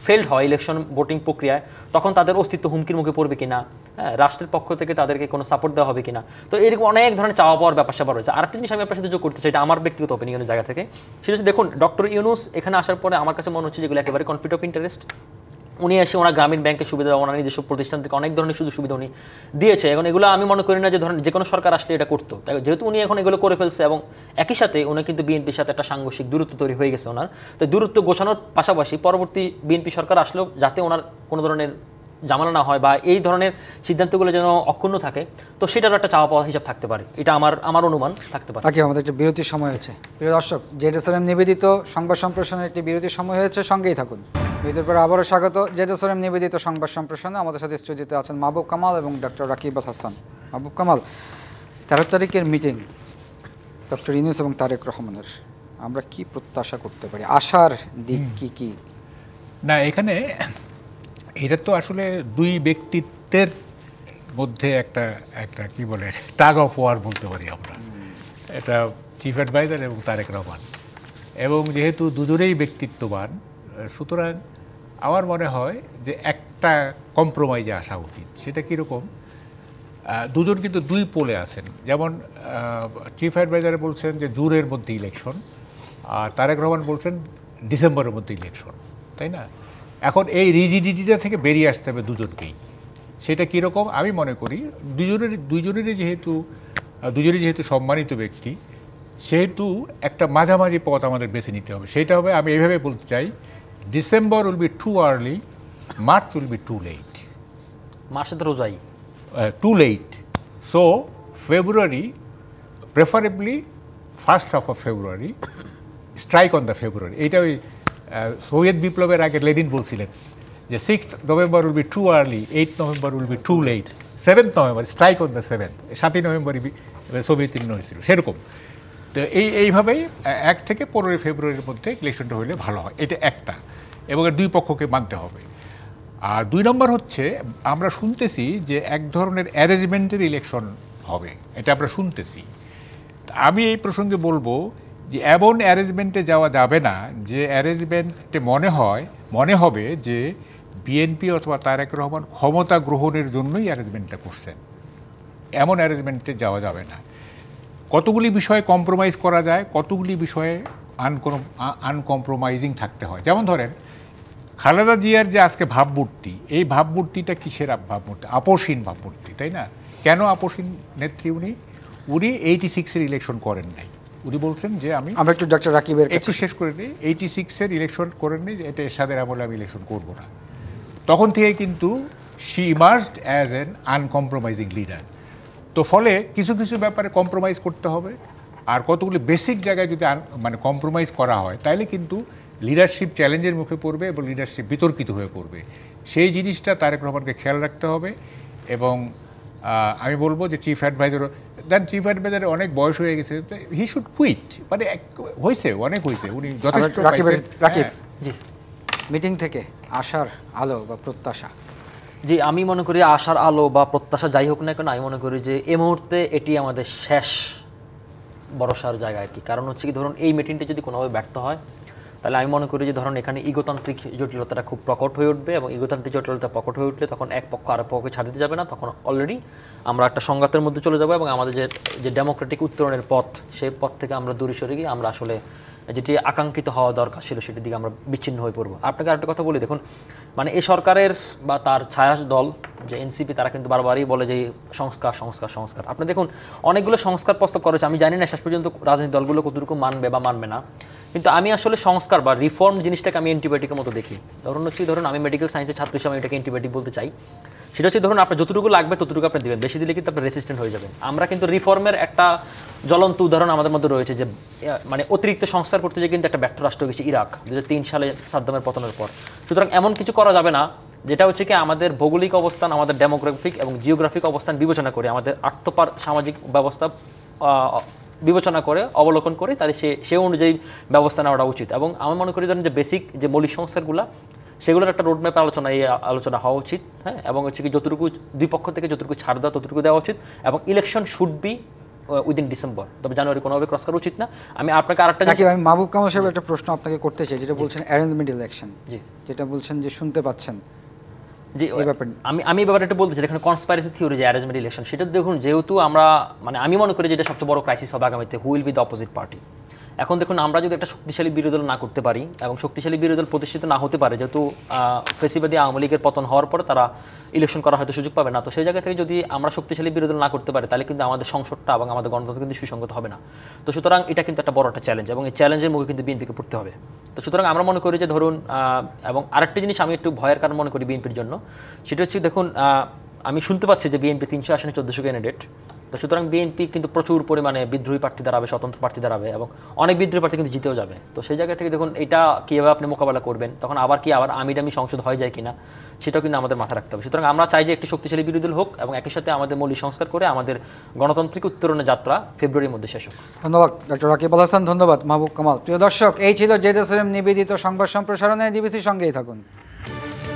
ফেলড হয় ইলেকশন ভোটিং প্রক্রিয়ায়, তখন তাদের অস্তিত্ব হুমকির মুখে পড়বে কিনা, হ্যাঁ, রাষ্ট্রের পক্ষ থেকে তাদেরকে কোনো সাপোর্ট দেওয়া হবে কিনা। তো এরকম অনেক ধরনের চাওয়া পাওয়ার ব্যাপার স্যাপার রয়েছে। আরেকটা জিনিস আমি আপনার সাথে যোগ করতে চাই, এটা আমার ব্যক্তিগত অপিনিয়নের জায়গা থেকে, সেটা হচ্ছে দেখুন ডক্টর ইউনূস এখানে আসার পরে আমার কাছে মনে হচ্ছে যেগুলো একেবারে কনফ্লিক্ট অফ ইন্টারেস্ট। উনি এসে ওনার গ্রামীণ ব্যাংকের সুবিধা, ওনার নিজস্ব প্রতিষ্ঠান থেকে অনেক ধরনের সুযোগ সুবিধা উনি দিয়েছে। এখন এগুলো আমি মনে করি না যে ধরেন যে কোনো সরকার আসলে এটা করতো, যেহেতু উনি এখন এগুলো করে ফেলছে, এবং একই সাথে উনি কিন্তু বিএনপির সাথে একটা সাংঘর্ষিক দূরত্ব তৈরি হয়ে গেছে ওনার। তো দূরত্ব গোছানোর পাশাপাশি পরবর্তী বিএনপি সরকার আসলেও যাতে ওনার কোনো ধরনের ঝামেলা না হয় বা এই ধরনের সিদ্ধান্তগুলো যেন অক্ষুণ্ণ থাকে, তো সেটারও একটা চাওয়া পাওয়া হিসাব থাকতে পারে। এটা আমার অনুমান থাকতে পারে। বাকি আমাদের একটা বিরতির সময় হয়েছে। প্রিয় দর্শক, জেডএসআরএম নিবেদিত সংবাদ সম্প্রসারণের একটি বিরতির সময় হয়েছে, সঙ্গেই থাকুন। বিরতির পরে আবারও স্বাগত জেডএসআরএম নিবেদিত সংবাদ সম্প্রসারণে। আমাদের সাথে স্টুডিওতে আছেন মাহবুব কামাল এবং ডক্টর রাকিব আল হাসান। মাহবুব কামাল, 13 তারিখের মিটিং ডক্টর ইউনূস এবং তারেক রহমানের, আমরা কি প্রত্যাশা করতে পারি? আশার দিক কি কি? না, এখানে এটা তো আসলে দুই ব্যক্তিত্বের মধ্যে একটা একটা কি বলে টাগ অফ ওয়ার বলতে পারি আমরা। এটা চিফ অ্যাডভাইজার এবং তারেক রহমান, এবং যেহেতু দুজনেই ব্যক্তিত্ববান, সুতরাং আমার মনে হয় যে একটা কম্প্রোমাইজে আসা উচিত। সেটা কীরকম? দুজন কিন্তু দুই পোলে আছেন। যেমন চিফ অ্যাডভাইজারে বলছেন যে জুনের মধ্যে ইলেকশন, আর তারেক রহমান বলছেন ডিসেম্বরের মধ্যে ইলেকশন, তাই না? এখন এই রিজিডিটিটা থেকে বেরিয়ে আসতে হবে দুজনকেই। সেটা কীরকম? আমি মনে করি দুজনেরই যেহেতু সম্মানিত ব্যক্তি, সেহেতু একটা মাঝামাঝি পথ আমাদের বেছে নিতে হবে। সেটা হবে, আমি এইভাবে বলতে চাই, December will be too early, March will be too late. মার্চে তো রোজাই too late. So February, preferably first half of February, strike on the February. এইটা ওই সোভিয়েত বিপ্লবের আগে লেনিন বলছিলেন যে 6th November will be too early, 8th November will be too late, 7th November strike on the 7th। 7ই নভেম্বরই Soviet Union হয়েছিল, সেরকম। তো এইভাবেই 1 থেকে 15 ফেব্রুয়ারির মধ্যে ইলেকশনটা হলে ভালো হয়, এটা একটা, এবং দুই পক্ষকে মানতে হবে। আর 2 নম্বর হচ্ছে, আমরা শুনতেছি যে এক ধরনের অ্যারেঞ্জমেন্টের ইলেকশন হবে, এটা আমরা শুনতেছি। আমি এই প্রসঙ্গে বলবো যে এমন অ্যারেঞ্জমেন্টে যাওয়া যাবে না যে অ্যারেঞ্জমেন্টে মনে হবে যে বিএনপি অথবা তারেক রহমান ক্ষমতা গ্রহণের জন্যই অ্যারেঞ্জমেন্টটা করছেন। এমন অ্যারেঞ্জমেন্টে যাওয়া যাবে না। কতগুলি বিষয়ে কম্প্রোমাইজ করা যায়, কতগুলি বিষয়ে আনকম্প্রোমাইজিং থাকতে হয়। যেমন ধরেন খালেদা জিয়ার যে আজকে ভাবমূর্তি, এই ভাবমূর্তিটা কিসের ভাবমূর্তি? আপোষহীন ভাবমূর্তি, তাই না? কেন আপোষহীন নেত্রী উনি? 86-এর ইলেকশন করেন নাই। উনি বলছেন যে আমরা একটু ডক্টর রাকিবের একটু শেষ করে নিই, 86-এর ইলেকশন করেননি, এটা এরশাদের আমলে আমি ইলেকশন করবো না। তখন থেকে কিন্তু she emerged as an uncompromising leader. তো ফলে কিছু কিছু ব্যাপারে কম্প্রোমাইজ করতে হবে, আর কতগুলি বেসিক জায়গায় যদি মানে কম্প্রোমাইজ করা হয় তাহলে কিন্তু লিডারশিপ চ্যালেঞ্জের মুখে পড়বে এবং লিডারশিপ বিতর্কিত হয়ে পড়বে। সেই জিনিসটা তারেক রহমানকে খেয়াল রাখতে হবে। এবং আমি বলবো যে চিফ অ্যাডভাইজারের অনেক বয়স হয়ে গেছে, হি শুড কুইট। মানে হয়েছে, অনেক হয়েছে, উনি যথেষ্ট। মিটিং থেকে আশার আলো বা প্রত্যাশা? জি, আমি মনে করি আশার আলো বা প্রত্যাশা যাই হোক না কেন, আমি মনে করি যে এই মুহূর্তে এটি আমাদের শেষ ভরসার জায়গা আর কি। কারণ হচ্ছে কি, ধরুন এই মিটিংটা যদি কোনোভাবে ব্যর্থ হয় তাহলে আমি মনে করি যে ধরুন এখানে ইগোতান্ত্রিক জটিলতাটা খুব প্রকট হয়ে উঠবে, এবং ইগোতান্ত্রিক জটিলতা প্রকট হয়ে উঠলে তখন এক পক্ষ আরেক পক্ষকে ছাড় দিতে যাবে না, তখন অলরেডি আমরা একটা সংঘাতের মধ্যে চলে যাবো, এবং আমাদের যে ডেমোক্রেটিক উত্তরণের পথ, সেই পথ থেকে আমরা দূরে সরে গিয়ে আমরা আসলে যেটি আকাঙ্ক্ষিত হওয়া দরকার ছিল সেটির দিকে আমরা বিচ্ছিন্ন হয়ে পড়বো। আপনাকে আরেকটা কথা বলি, দেখুন মানে এই সরকারের বা তার ছায়া দল যে এনসিপি, তারা কিন্তু বারবারই বলে যে সংস্কার সংস্কার সংস্কার। আপনি দেখুন অনেকগুলো সংস্কার প্রস্তাব করেছে, আমি জানি না শেষ পর্যন্ত রাজনৈতিক দলগুলো কতটুকু মানবে বা মানবে না, কিন্তু আমি আসলে সংস্কার বা রিফর্ম জিনিসটাকে আমি অ্যান্টিবায়োটিকের মতো দেখি। ধরুন আমি মেডিকেল সায়েন্সের ছাত্র হিসেবে এটাকে অ্যান্টিবায়োটিক বলতে চাই। সেটা হচ্ছে ধরুন আপনার যতটুকু লাগবে ততটুকু আপনি দেবেন, বেশি দিলে কিন্তু আপনি রেসিস্ট্যান্ট হয়ে যাবেন। আমরা কিন্তু রিফর্মের একটা জ্বলন্ত উদাহরণ আমাদের মধ্যে রয়েছে যে মানে অতিরিক্ত সংস্কার করতে যে কিন্তু একটা ব্যর্থ রাষ্ট্র হয়ে গেছে ইরাক 2003 সালে সাদ্দামের পতনের পর। সুতরাং এমন কিছু করা যাবে না যেটা হচ্ছে কি আমাদের ভৌগোলিক অবস্থান, আমাদের ডেমোগ্রাফিক এবং জিওগ্রাফিক অবস্থান বিবেচনা করে, আমাদের আর্থপার সামাজিক ব্যবস্থা বিবেচনা করে অবলোকন করে তাহলে সে অনুযায়ী ব্যবস্থা নেওয়াটা উচিত। এবং আমি মনে করি ধরেন যে বেসিক যে মৌলিক সংস্কারগুলো, সেগুলোর একটা রোডম্যাপ আলোচনা হওয়া উচিত। হ্যাঁ, এবং হচ্ছে কি যতটুকু দুই পক্ষ থেকে যতটুকু ছাড় দেওয়া ততটুকু দেওয়া উচিত, এবং election should be within December, তবে জানুয়ারি কোনোভাবে ক্রস করা উচিত না। আমি আপনাকে আরেকটা আমি মাহবুব কামাল সাহেব একটা প্রশ্ন আপনাকে করতে চাই, যেটা বলছেন অ্যারেঞ্জমেন্ট ইলেকশন, জি যেটা বলছেন যে শুনতে পাচ্ছেন, জি আমি ব্যাপারে একটা বলতে চাই, এখানে কনস্পাইরেসি থিওরি যে অ্যারেঞ্জমেন্ট ইলেকশন, সেটা দেখুন যেহেতু আমরা মানে আমি মনে করি যে এটা সবচেয়ে বড় ক্রাইসিস হবে আগামীতে, who will be the opposite party. এখন দেখুন আমরা যদি একটা শক্তিশালী বিরোধী দল না করতে পারি এবং শক্তিশালী বিরোধী দল প্রতিষ্ঠিত না হতে পারে, যেহেতু ফেসিবাদী আওয়ামী লীগের পতন হওয়ার পর তারা ইলেকশন করা হয়তো সুযোগ পাবে না, তো সেই জায়গা থেকে যদি আমরা শক্তিশালী বিরোধী দল না করতে পারি তাহলে কিন্তু আমাদের সংসদটা এবং আমাদের গণতন্ত্র কিন্তু সুসংগত হবে না। তো সুতরাং এটা কিন্তু একটা বড় একটা চ্যালেঞ্জ, এবং এই চ্যালেঞ্জের মুখে কিন্তু বিএনপিকে পড়তে হবে। তো সুতরাং আমরা মনে করি যে ধরুন এবং আরেকটা জিনিস আমি একটু ভয়ের কারণ মনে করি বিএনপির জন্য, সেটা হচ্ছে দেখুন আমি শুনতে পাচ্ছি যে বিএনপি 300 আসনে 1400 ক্যান্ডিডেট। তো সুতরাং বিএনপি কিন্তু প্রচুর পরিমাণে বিদ্রোহী প্রার্থী দাঁড়াবে, স্বতন্ত্র প্রার্থী দাঁড়াবে, এবং অনেক বিদ্রোহী প্রার্থী কিন্তু জিতেও যাবে। তো সেই জায়গা থেকে দেখুন এটা কীভাবে আপনি মোকাবেলা করবেন, তখন আবার আমিডামি সংসদ হয়ে যায় কিনা সেটাও কিন্তু আমাদের মাথায় রাখতে হবে। সুতরাং আমরা চাই যে একটি শক্তিশালী বিরোধী দল হোক এবং একই সাথে আমাদের মৌলিক সংস্কার করে আমাদের গণতান্ত্রিক উত্তরণের যাত্রা ফেব্রুয়ারির মধ্যে শেষ হোক। ধন্যবাদ ডক্টর রাকিব আল হাসান, ধন্যবাদ মাহবুব কামাল। প্রিয় দর্শক, এই ছিল জেড এস এম নিবেদিত সংবাদ সম্প্রসারণে। ডিবিসির সঙ্গেই থাকুন।